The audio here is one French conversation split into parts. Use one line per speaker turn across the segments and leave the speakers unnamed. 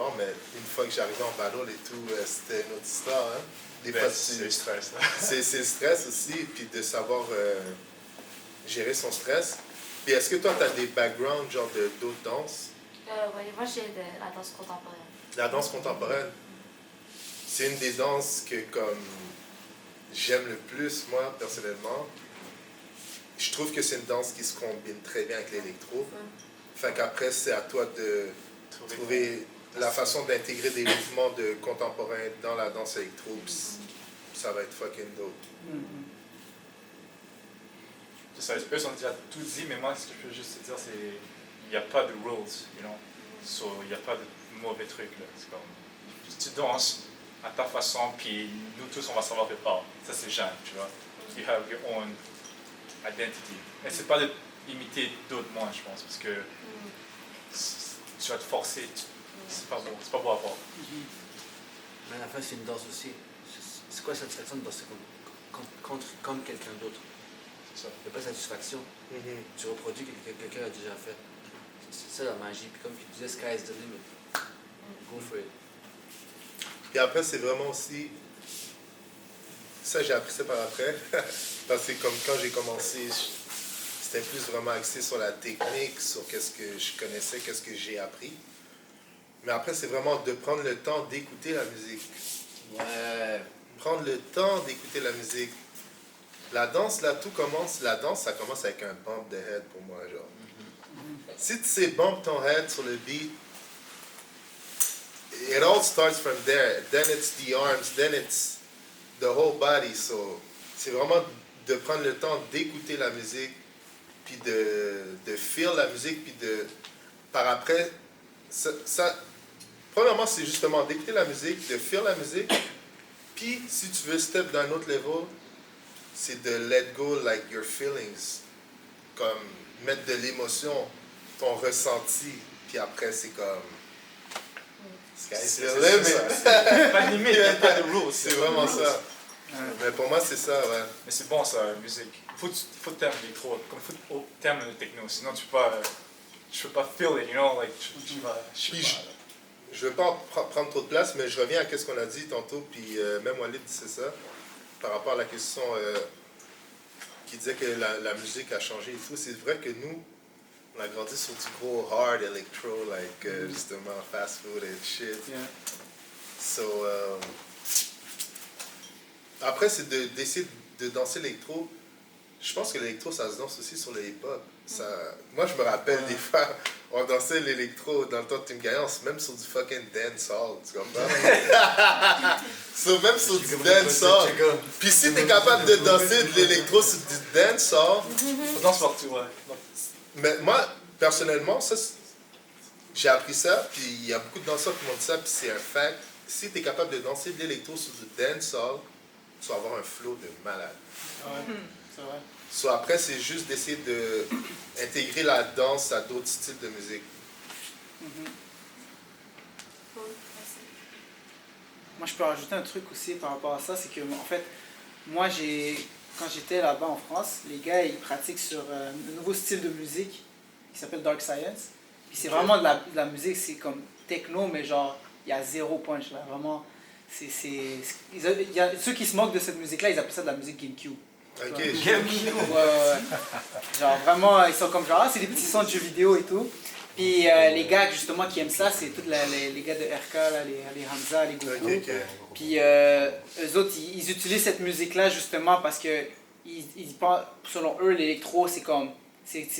avant, mais une fois que j'arrivais en battle et tout, c'était une autre histoire. Hein? Des fois,
c'est le stress.
c'est le stress aussi, puis de savoir gérer son stress. Puis est-ce que toi, tu as des backgrounds, genre d'autres danses?
Oui, moi j'ai de la danse contemporaine.
La danse contemporaine, c'est une des danses que comme j'aime le plus, moi, personnellement. Je trouve que c'est une danse qui se combine très bien avec l'électro. Fait qu'après, c'est à toi de trouver la façon d'intégrer des mouvements de contemporains dans la danse électro. Ça va être fucking dope.
Ça, eux ont déjà tout dit, mais moi, ce que je peux juste te dire, c'est il n'y a pas de rules, you know? So, il n'y a pas de mauvais trucs, là. C'est comme, tu danses à ta façon, puis nous tous, on va savoir de part. Ça, c'est Jeanne, tu vois? You have your own identity. Mais c'est pas d'imiter d'autres, moi, je pense, parce que tu vas te forcer. C'est pas beau à voir.
Mais à la fin, c'est une danse aussi. C'est quoi la satisfaction de danser comme quelqu'un d'autre?
C'est ça.
Il n'y a pas de satisfaction. Tu reproduis ce que quelqu'un a déjà fait. C'est ça la magie. Puis comme tu disais, sky is the limit. Go for it.
Puis après, c'est vraiment aussi... Ça, j'ai appris ça par après. Parce que comme quand j'ai commencé, c'était plus vraiment axé sur la technique, sur qu'est-ce que je connaissais, qu'est-ce que j'ai appris. Mais après, c'est vraiment de prendre le temps d'écouter la musique.
Ouais.
Prendre le temps d'écouter la musique. La danse, là, tout commence. La danse, ça commence avec un bump de head pour moi, genre. Si tu sais bump ton head sur le beat, it all starts from there. Then it's the arms, then it's the whole body. So, c'est vraiment de prendre le temps d'écouter la musique, puis de feel la musique, puis de... Par après, premièrement, c'est justement d'écouter la musique, de feel la musique, puis si tu veux step d'un autre level, c'est de let go like your feelings. Comme mettre de l'émotion, ton ressenti, puis après c'est comme... Sky's the limit.
Pas de limite, il n'y a pas de rules.
C'est vraiment ça. Mais pour moi, c'est ça, ouais.
Mais c'est bon, ça, la musique. Faut terme l'électro, comme faut terme le techno, sinon tu peux pas feel it, you know, like, tu vas...
Je ne veux pas prendre trop de place, mais je reviens à ce qu'on a dit tantôt, puis même Walid disait ça, par rapport à la question qui disait que la musique a changé et tout. C'est vrai que nous, on a grandi sur du gros hard electro, like justement fast food and shit.
Yeah.
So, après, c'est d'essayer de danser l'électro. Je pense que l'électro, ça se danse aussi sur le hip-hop. Moi, je me rappelle des fois, on dansait l'électro dans le temps de Team Gaillance, même sur du fucking dancehall, tu comprends? Même sur du dancehall. Puis si t'es capable de danser de l'électro sur du dancehall...
On danse partout, ouais.
Mais moi, personnellement, j'ai appris ça, puis il y a beaucoup de danseurs qui m'ont dit ça, puis c'est un fact. Si t'es capable de danser de l'électro sur du dancehall, tu vas avoir un flow de malade.
Ouais, c'est vrai.
So, après, c'est juste d'essayer d'intégrer la danse à d'autres styles de musique.
Moi, je peux rajouter un truc aussi par rapport à ça, c'est que, en fait, moi, quand j'étais là-bas en France, les gars, ils pratiquent sur un nouveau style de musique qui s'appelle Dark Science. Puis c'est vraiment de la musique, c'est comme techno, mais genre, il y a zéro punch, là, vraiment. Il y a ceux qui se moquent de cette musique-là, ils appellent ça de la musique GameCube.
Ok.
Ouais. Genre vraiment, ils sont comme genre, c'est des petits sons de jeux vidéo et tout. Puis les gars justement qui aiment ça, c'est tous les gars de RK, là, les Hamza, les Goku.
Okay.
Puis eux autres, ils utilisent cette musique-là justement parce que ils pensent, selon eux, l'électro, c'est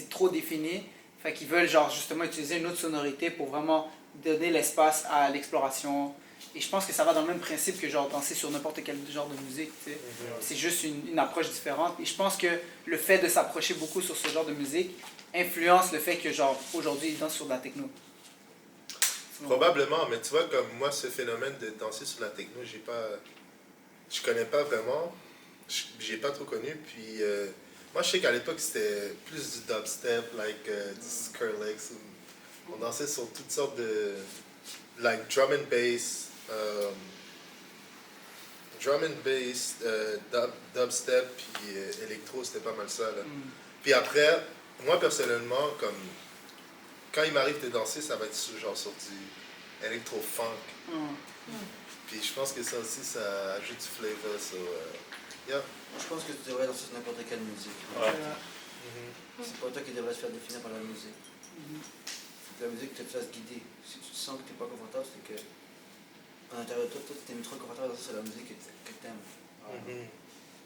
trop défini. Fait qu'ils veulent genre justement utiliser une autre sonorité pour vraiment donner l'espace à l'exploration. Et je pense que ça va dans le même principe que genre danser sur n'importe quel genre de musique, tu sais. C'est juste une approche différente. Et je pense que le fait de s'approcher beaucoup sur ce genre de musique influence le fait que genre aujourd'hui ils dansent sur de la techno.
Probablement, mais tu vois, comme moi, ce phénomène de danser sur la techno, je connais pas vraiment, j'ai pas trop connu, puis moi je sais qu'à l'époque c'était plus du dubstep, like du Skrillex, on dansait sur toutes sortes de, like drum and bass, dubstep, puis électro, c'était pas mal ça, là. Puis après, moi personnellement, comme quand il m'arrive de danser, ça va être genre sur du électro-funk. Puis je pense que ça aussi, ça ajoute du flavor. So, yeah.
Je pense que tu devrais danser sur n'importe quelle musique.
Ouais.
C'est pas toi qui devrais se faire définir par la musique. Faut que la musique te fasse guider. Si tu te sens que tu n'es pas confortable, c'est que en intérieur de toi, tu t'es mis trop confortable à danser sur la musique que tu aimes. C'est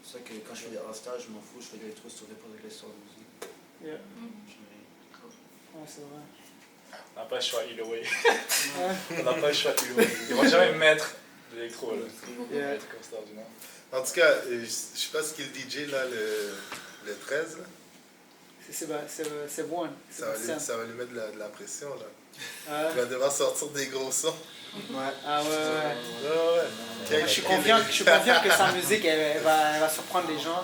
pour ça que quand je fais des all-stars, je m'en fous, je fais des l'électro sur n'importe quelle histoire de musique.
Yeah. Ouais, c'est vrai.
On n'a pas le choix, either way.
Ouais.
On n'a pas le choix, either way. Ils vont jamais mettre de l'électro, là.
Yeah.
Être comme ça, du nom.
En tout cas, je sais pas ce qu'il DJ là, le 13. Là.
C'est bon.
Ça va lui mettre de la pression. Là.
Ouais.
Il va devoir sortir des gros sons.
Ouais.
Ah ouais.
Ouais.
Je suis confiant que sa musique elle va surprendre les gens.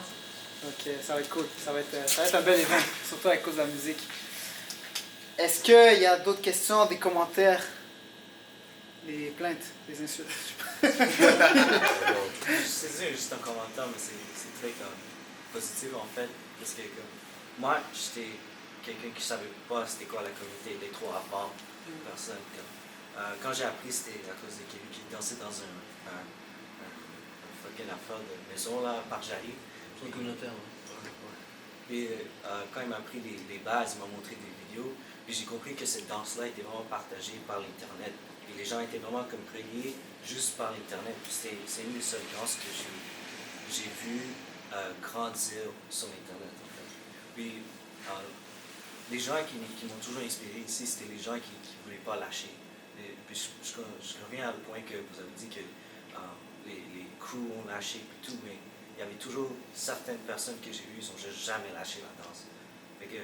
Donc ça va être cool. Ça va être un bel événement, surtout à cause de la musique. Est-ce qu'il y a d'autres questions, des commentaires, des plaintes, des insultes?
C'est juste un commentaire, mais c'est très positif en fait. Parce que moi, j'étais quelqu'un qui ne savait pas c'était quoi la communauté électro à part personne. Quand j'ai appris, c'était à cause de Kevin qui dansait dans un fucking affaire de maison là, par Jarry.
C'est communautaire.
Puis quand il m'a appris les bases, il m'a montré des vidéos. Puis j'ai compris que cette danse-là était vraiment partagée par l'Internet. Et les gens étaient vraiment comme reliés juste par l'Internet. Puis c'est une des seules danses que j'ai vu grandir sur l'Internet en fait. Puis les gens qui m'ont toujours inspiré ici, c'était les gens qui ne voulaient pas lâcher. Et puis je reviens au point que vous avez dit que les crews ont lâché et tout, mais il y avait toujours certaines personnes que j'ai vues, ils n'ont jamais lâché la danse. Fait que,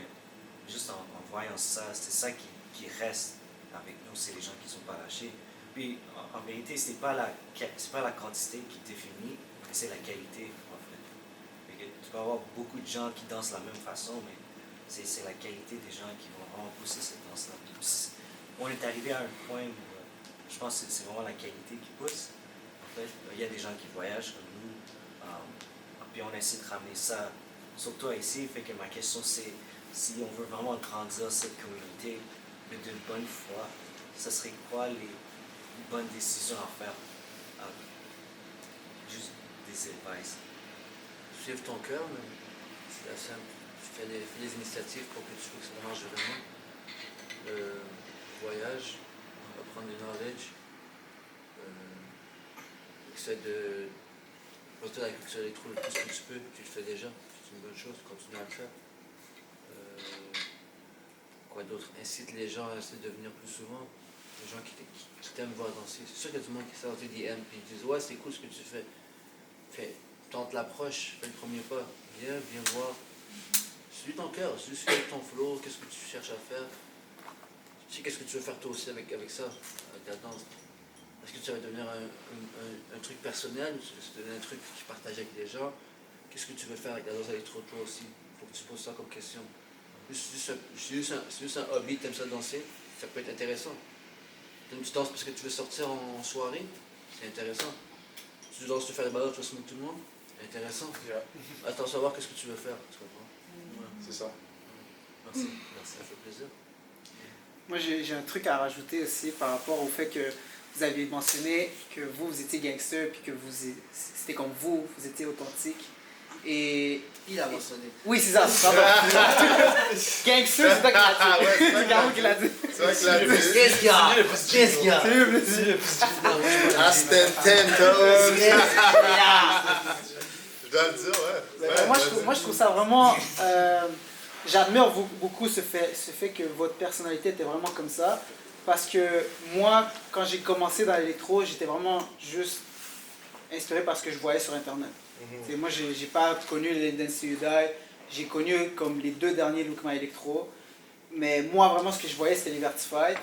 juste en voyant ça, c'est ça qui reste avec nous, c'est les gens qui ne sont pas lâchés. Puis en vérité, c'est pas la quantité qui définit, mais c'est la qualité en fait. Fait que tu peux avoir beaucoup de gens qui dansent de la même façon, mais c'est la qualité des gens qui vont vraiment pousser cette danse-là. On est arrivé à un point où je pense que c'est vraiment la qualité qui pousse. En fait, il y a des gens qui voyagent comme nous, puis on essaie de ramener ça, surtout ici. Fait que ma question c'est, si on veut vraiment grandir cette communauté, mais d'une bonne foi, ce serait quoi les bonnes décisions à faire? Juste des advice.
Suive ton cœur, mais c'est la simple. Fais des initiatives pour que tu vois que ça marche vraiment. Voyage, apprendre du knowledge, essaie de porter la culture électro le plus que tu peux, tu le fais déjà, c'est une bonne chose, continue à le faire. Quoi d'autre? Incite les gens à essayer de venir plus souvent, les gens qui t'aiment voir danser. C'est sûr qu'il y a du monde qui sort des DM et ils disent ouais c'est cool ce que tu fais, tente l'approche, fais le premier pas, viens voir. Suis ton cœur, suis ton flow, qu'est-ce que tu cherches à faire. Tu sais qu'est-ce que tu veux faire toi aussi avec ça, avec la danse. Est-ce que tu vas devenir un truc personnel ou tu veux devenir un truc que tu partages avec les gens? Qu'est-ce que tu veux faire avec la danse électro toi aussi? Il faut que tu poses ça comme question. C'est juste un hobby, tu aimes ça danser, ça peut être intéressant. Tu danses parce que tu veux sortir en soirée, c'est intéressant. Tu danses, tu fais des balades, tu veux se mettre tout le monde, c'est intéressant.
Yeah.
Attends, savoir qu'est-ce que tu veux faire, tu comprends?
C'est ça.
Merci, ça fait plaisir.
Moi, j'ai un truc à rajouter aussi par rapport au fait que vous aviez mentionné que vous étiez gangster, puis que c'était comme vous étiez authentique. Et...
Il a mentionné.
Oui, c'est ça, pardon. Gangster, c'est toi qui l'as dit.
Ouais, c'est
C'est Garou qui l'a dit.
C'est vrai que la musique.
Qu'est-ce qu'il y a? Qu'est-ce qu'il y a?
C'est lui le plus.
Aston 10 toes. Je dois le dire, ouais.
Moi, je trouve ça vraiment... j'admire beaucoup ce fait que votre personnalité était vraiment comme ça. Parce que moi, quand j'ai commencé dans l'électro, j'étais vraiment juste inspiré par ce que je voyais sur Internet. Moi, j'ai pas connu les Dance to You Die. J'ai connu comme les 2 derniers Look My Electro. Mais moi, vraiment, ce que je voyais, c'était les Vertified.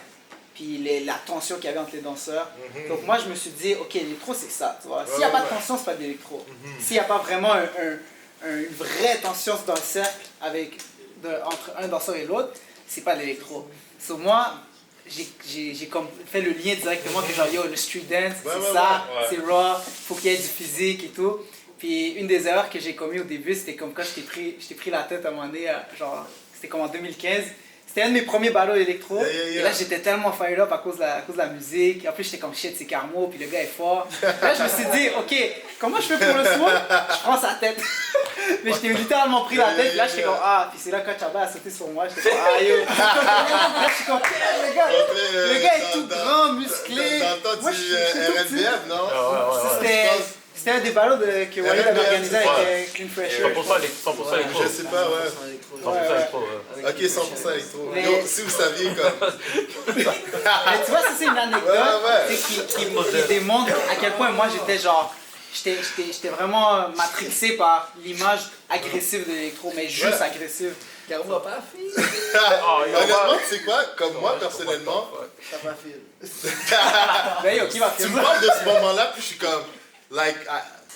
Puis la tension qu'il y avait entre les danseurs. Donc moi, je me suis dit, ok, l'électro, c'est ça. S'il n'y a pas de tension, c'est pas de l'électro. S'il n'y a pas vraiment une vraie tension dans le cercle entre un danseur et l'autre, c'est pas de l'électro. So, moi, j'ai comme fait le lien directement que genre, yo, le street dance, c'est ça, c'est raw, faut qu'il y ait du physique et tout. Puis une des erreurs que j'ai commis au début, c'était comme quand je t'ai pris la tête à un moment donné, genre, c'était comme en 2015, C'était un de mes premiers battles électro.
Yeah, yeah, yeah.
Et là, j'étais tellement fired up à cause de la musique. En plus, j'étais comme shit, c'est Carmo, puis le gars est fort. Là, je me suis dit, ok, comment je fais pour le soin? Je prends sa tête. Mais j'étais littéralement pris la tête. Là, j'étais comme, ah, puis c'est là quand Chaba a sauté sur moi. J'étais comme, ah yo. Là, je suis comme, le gars est tout grand, musclé.
Dans le temps
Moi,
du
je suis tout petit.
RNBF, non?
C'était un des battles que Walid avait organisé avec Clean Fresher.
100% électro.
Je sais pas, ouais.
100% électro.
Ok, 100% électro.
Mais-
Yo, si vous saviez, comme.
Mais tu vois, ça c'est une anecdote
Ouais.
tu sais, qui démontre à quel point moi j'étais genre. J'étais vraiment matrixé par l'image agressive de l'électro, mais juste
Ouais.
agressive.
Carmo a pas fait.
Honnêtement, tu sais quoi? Comme moi, personnellement,
T'as pas fait.
Ben yo, qui va
tu
faire
me
ça?
parles de ce moment-là, puis je suis comme. Like,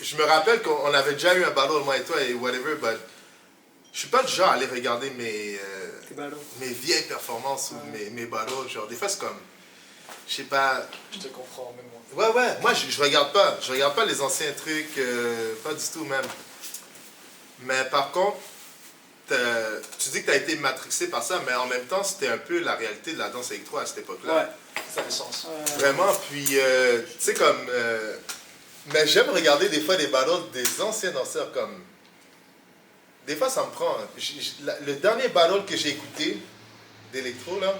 je me rappelle qu'on avait déjà eu un battle, moi et toi, et whatever, but. Je suis pas du genre à aller regarder mes vieilles performances ou mes battles. Genre, des fois, c'est comme. Je sais pas.
Je te comprends, même moi.
Ouais. Moi, je regarde pas. Je regarde pas les anciens trucs. Pas du tout, même. Mais par contre, tu dis que tu as été matrixé par ça, mais en même temps, c'était un peu la réalité de la danse électro à cette époque-là.
Ouais.
Ça fait sens.
Vraiment, puis, tu sais, comme. Mais j'aime regarder des fois des battles des anciens danseurs, comme. Des fois, ça me prend. Le dernier battle que j'ai écouté d'électro, là,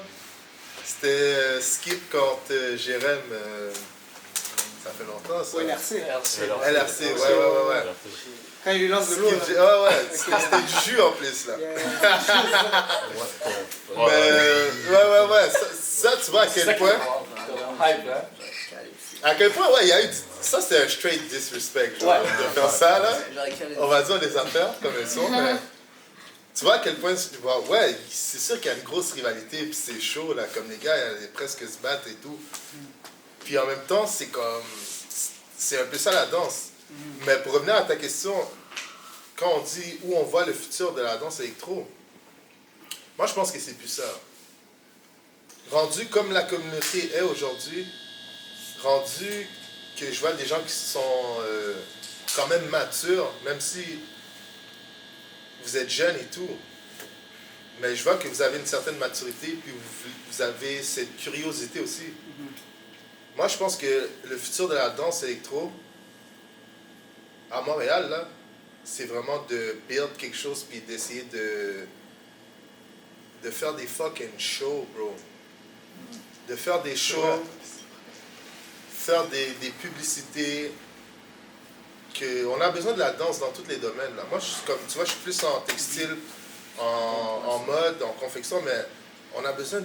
c'était Skip contre Jérém. Ça fait longtemps, ça.
Ouais, merci.
LRC, ouais.
Quand il lui lance de l'eau.
Skip,
là.
ouais. C'était du jus en plus, là.
Yeah.
Mais, ouais. Ça, tu vois à quel point.
Hype, hein?
À quel point, ouais, il y a eu. Ça, c'est un straight disrespect, genre,
Ouais.
de faire ça, là.
Genre,
On va dire les affaires comme elles sont, mais tu vois à quel point, ouais, c'est sûr qu'il y a une grosse rivalité, puis c'est chaud, là, comme les gars, ils presque se battent et tout. Puis en même temps, c'est comme, c'est un peu ça la danse. Mais pour revenir à ta question, quand on dit où on voit le futur de la danse électro, moi je pense que c'est plus ça. Rendu comme la communauté est aujourd'hui, rendu que je vois des gens qui sont quand même matures, même si vous êtes jeunes et tout. Mais je vois que vous avez une certaine maturité, puis vous avez cette curiosité aussi. Moi, je pense que le futur de la danse électro, à Montréal, là, c'est vraiment de build quelque chose, puis d'essayer de faire des fucking shows, bro. De faire des shows, faire des publicités, on a besoin de la danse dans tous les domaines. Là. Moi, comme tu vois, je suis plus en textile, en mode, en confection, mais on a besoin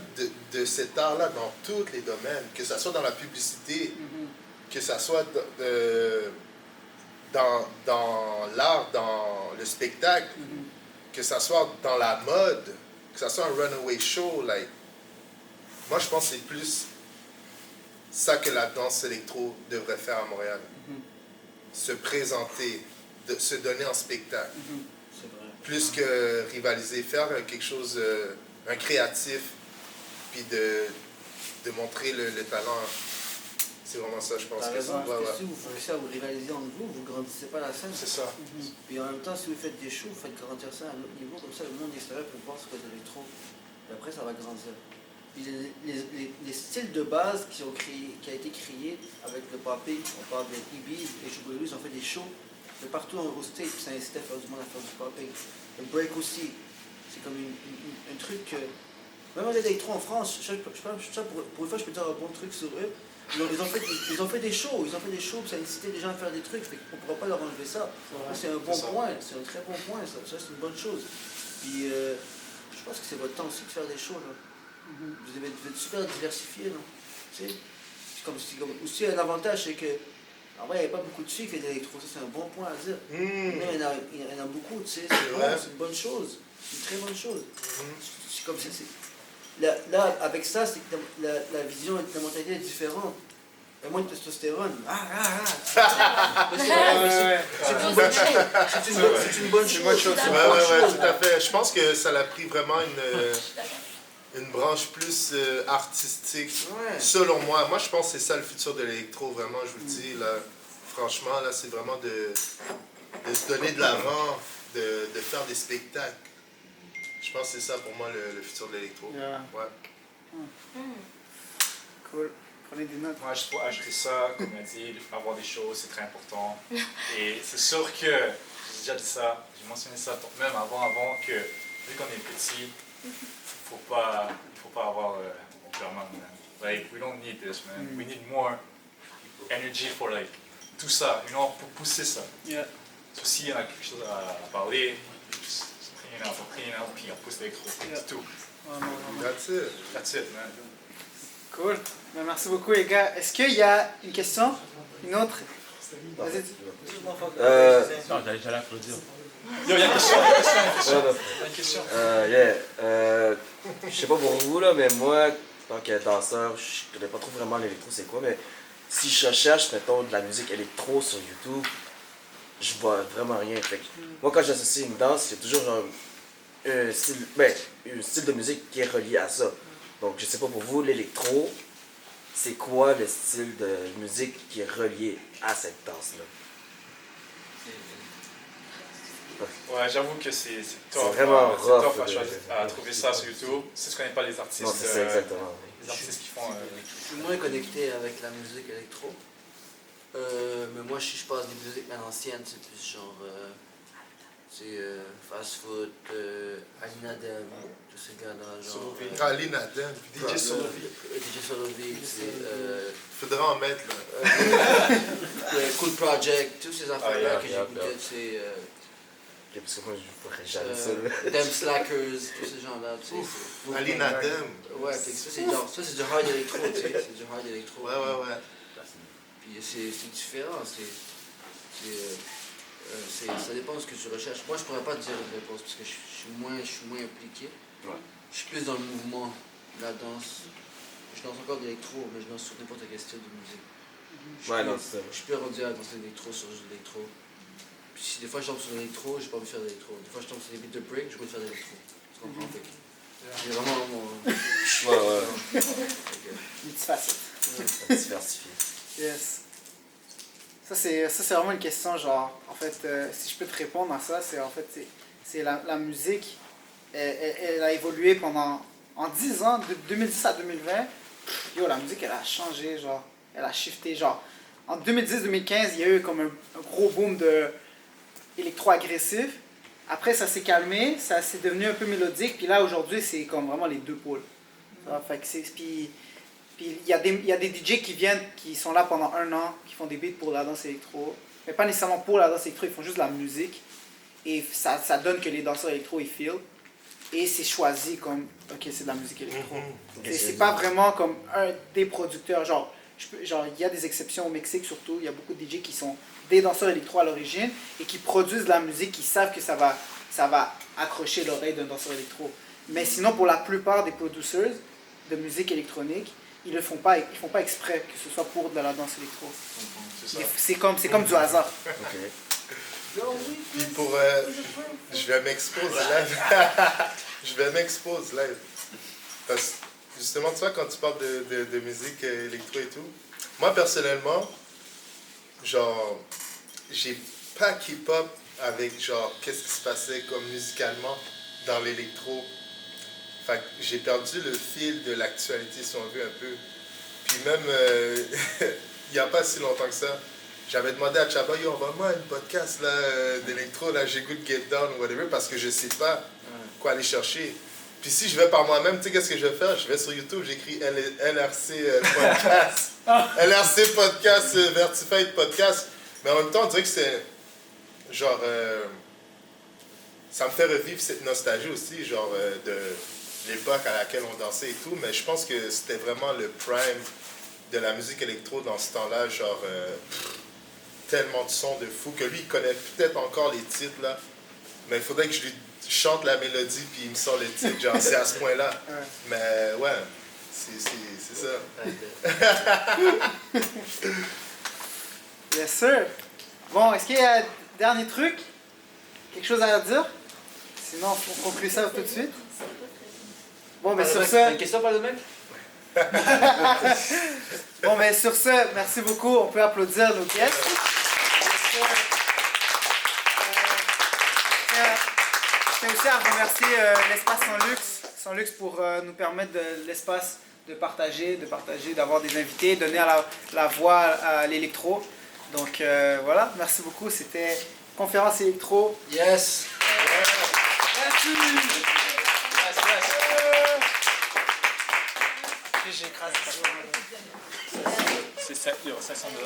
de cet art-là dans tous les domaines, que ce soit dans la publicité, que ce soit dans l'art, dans le spectacle, que ce soit dans la mode, que ce soit un runaway show. Like. Moi, je pense que c'est plus ça que la danse électro devrait faire à Montréal. Se présenter, se donner en spectacle.
C'est vrai.
Plus que rivaliser, faire quelque chose, un créatif, puis de montrer le talent. C'est vraiment ça, je pense.
T'as
Que
raison,
c'est- ouais,
parce que
ouais.
si vous faites ça, vous rivalisez entre vous, vous grandissez pas la scène.
C'est ça.
Puis en même temps, si vous faites des shows, vous faites grandir ça à un autre niveau, comme ça le monde extérieur peut voir ce que vous avez trop. Et après, ça va grandir. Puis les styles de base qui ont a été créés avec le popping, on parle de EBs et Chocolate, ils ont fait des shows de partout aux States, puis ça incitait à faire du monde à faire du popping. Le break aussi, c'est comme un truc que. Même les électros en France, pour une fois, je peux dire un bon truc sur eux. Ils ont fait des shows, puis ça incitait les gens à faire des trucs, fait qu'on ne pourra pas leur enlever ça. C'est un bon point, c'est un très bon point, ça c'est une bonne chose. Puis je pense que c'est votre temps aussi de faire des shows, là. Vous devez être super diversifié, non? Tu sais? C'est comme aussi un avantage, c'est que, en vrai, il n'y a pas beaucoup de filles qui font de l'électro, ça c'est un bon point à dire. Mais il y en a beaucoup, tu sais, c'est bon, c'est une bonne chose, c'est une très bonne chose. C'est comme ça, là, avec ça, c'est que la vision, la mentalité est différente. Il y a moins de testostérone. C'est une bonne chose. C'est une bonne chose.
Ouais, tout à fait. Je pense que ça a pris vraiment une branche plus artistique, selon moi. Moi, je pense que c'est ça le futur de l'électro, vraiment, je vous le dis. Là, franchement, là, c'est vraiment de se donner de l'avant, de faire des spectacles. Je pense que c'est ça pour moi le futur de l'électro.
Yeah.
Ouais.
Cool. Prenez des notes.
Moi, juste pour ajouter ça, comme on a dit, avoir des choses, c'est très important. Et c'est sûr que, j'ai déjà dit ça, j'ai mentionné ça même avant que, vu qu'on est petit, il faut pas avoir vraiment, man. Like, we don't need this, man. We need more energy for, like, tout ça, pour pousser ça.
Yeah.
So, s'il y a quelque chose à parler, bring it out, puis on pousse l'électro.
Yeah.
C'est tout.
Vraiment.
That's it.
That's it, man.
Cool. Ben, merci beaucoup, les gars. Est-ce qu'il y a une question? Une autre? Vas-y.
Non, j'allais applaudir.
Yo, il y a une question, une question.
Je sais pas pour vous là, mais moi, en tant que danseur, je connais pas trop vraiment l'électro c'est quoi, mais si je recherche, mettons, de la musique électro sur YouTube, je vois vraiment rien. Fait que, moi, quand j'associe une danse, il y a toujours genre un style de musique qui est relié à ça. Donc, je sais pas pour vous, l'électro, c'est quoi le style de musique qui est relié à cette danse-là?
Ouais, j'avoue que c'est tough.
C'est vraiment rough,
tough à trouver ça sur YouTube. Si tu connais pas les artistes,
Non, c'est ça exactement.
les artistes qui font.
Je suis moins connecté avec la musique électro. Mais moi, si je passe des musiques même anciennes, c'est plus genre. Fast Food, Alina Dem, tous ces gars-là. Genre.
Ali Nadem, DJ Solovi.
DJ Solovi,
Faudrait en mettre là.
Cool Project, tous ces affaires-là
yeah,
que
yeah,
j'écoutais, c'est.
Ok, parce que moi, je ferais jamais ça.
Dem Slackers, tous ces gens-là, tu sais.
Ali Nadem.
Ouais, fait que ça c'est du hard électro, tu sais. C'est du hard électro.
Ouais.
Puis c'est différent, ça dépend de ce que tu recherches. Moi, je pourrais pas te dire une réponse parce que je suis moins impliqué.
Ouais.
Je suis plus dans le mouvement, la danse. Je danse encore de l'électro, mais je danse sur n'importe quel style de musique. Je suis plus rendu à danser de l'électro sur juste de l'électro. Puis si des fois je tombe sur l'électro, j'ai pas envie de faire de l'électro. Des fois je tombe sur des beats de break, j'ai envie de faire de l'électro. Tu comprends? C'est vraiment mon...
Ouais.
Multifacette.
Diversifié.
Yes. Ça, c'est vraiment une question, genre, en fait, si je peux te répondre à ça, c'est en fait, c'est la musique, elle a évolué pendant, en 10 ans, de 2010 à 2020, yo, la musique, elle a changé, genre, elle a shifté, genre, en 2010-2015, il y a eu comme un gros boom de électro-agressif, après, ça s'est calmé, ça s'est devenu un peu mélodique, puis là, aujourd'hui, c'est comme vraiment les deux pôles. Ça fait que c'est... Puis il y a des DJ qui sont là pendant 1 an, qui font des beats pour la danse électro. Mais pas nécessairement pour la danse électro, ils font juste de la musique. Et ça donne que les danseurs électro, ils feel. Et c'est choisi comme, ok, c'est de la musique électro. C'est pas vraiment comme des producteurs. Genre, il y a des exceptions au Mexique surtout. Il y a beaucoup de DJ qui sont des danseurs électro à l'origine et qui produisent de la musique, qui savent que ça va accrocher l'oreille d'un danseur électro. Mais sinon, pour la plupart des producers de musique électronique, ils font pas exprès que ce soit pour de la danse électro. C'est comme du hasard.
Ok.
Puis pour... je vais m'exposer live. Je vais m'exposer live. Parce que justement, tu vois, quand tu parles de musique électro et tout, moi personnellement, genre, j'ai pas keep-up avec genre qu'est-ce qui se passait comme musicalement dans l'électro. Fait que j'ai perdu le fil de l'actualité, si on veut, un peu. Puis même, il n'y a pas si longtemps que ça, j'avais demandé à Chaba, yo, envoie-moi un podcast là, d'électro, là, j'écoute Get Down ou whatever, parce que je sais pas quoi aller chercher. Puis si je vais par moi-même, tu sais qu'est-ce que je vais faire? Je vais sur YouTube, j'écris LRC Podcast. LRC Podcast, Vertified Podcast. Mais en même temps, on dirait que c'est genre... ça me fait revivre cette nostalgie aussi, genre de l'époque à laquelle on dansait et tout, mais je pense que c'était vraiment le prime de la musique électro dans ce temps-là, genre tellement de sons de fou que lui il connaît peut-être encore les titres là, mais il faudrait que je lui chante la mélodie puis il me sort le titre, genre c'est à ce point-là. Mais ouais, c'est ça.
Yes sir. Bon, est-ce qu'il y a un dernier truc? Quelque chose à dire? Sinon, on conclut ça tout de suite. Bon, mais sur
T'as une
ce...
question par le mec?
Bon, mais sur ce, merci beaucoup. On peut applaudir nos guests. tiens aussi à remercier l'espace Sans Luxe pour nous permettre l'espace de partager, d'avoir des invités, donner la voix à l'électro. Donc voilà, merci beaucoup. C'était Conférence électro.
Yes!
Merci!
C'est 500 $.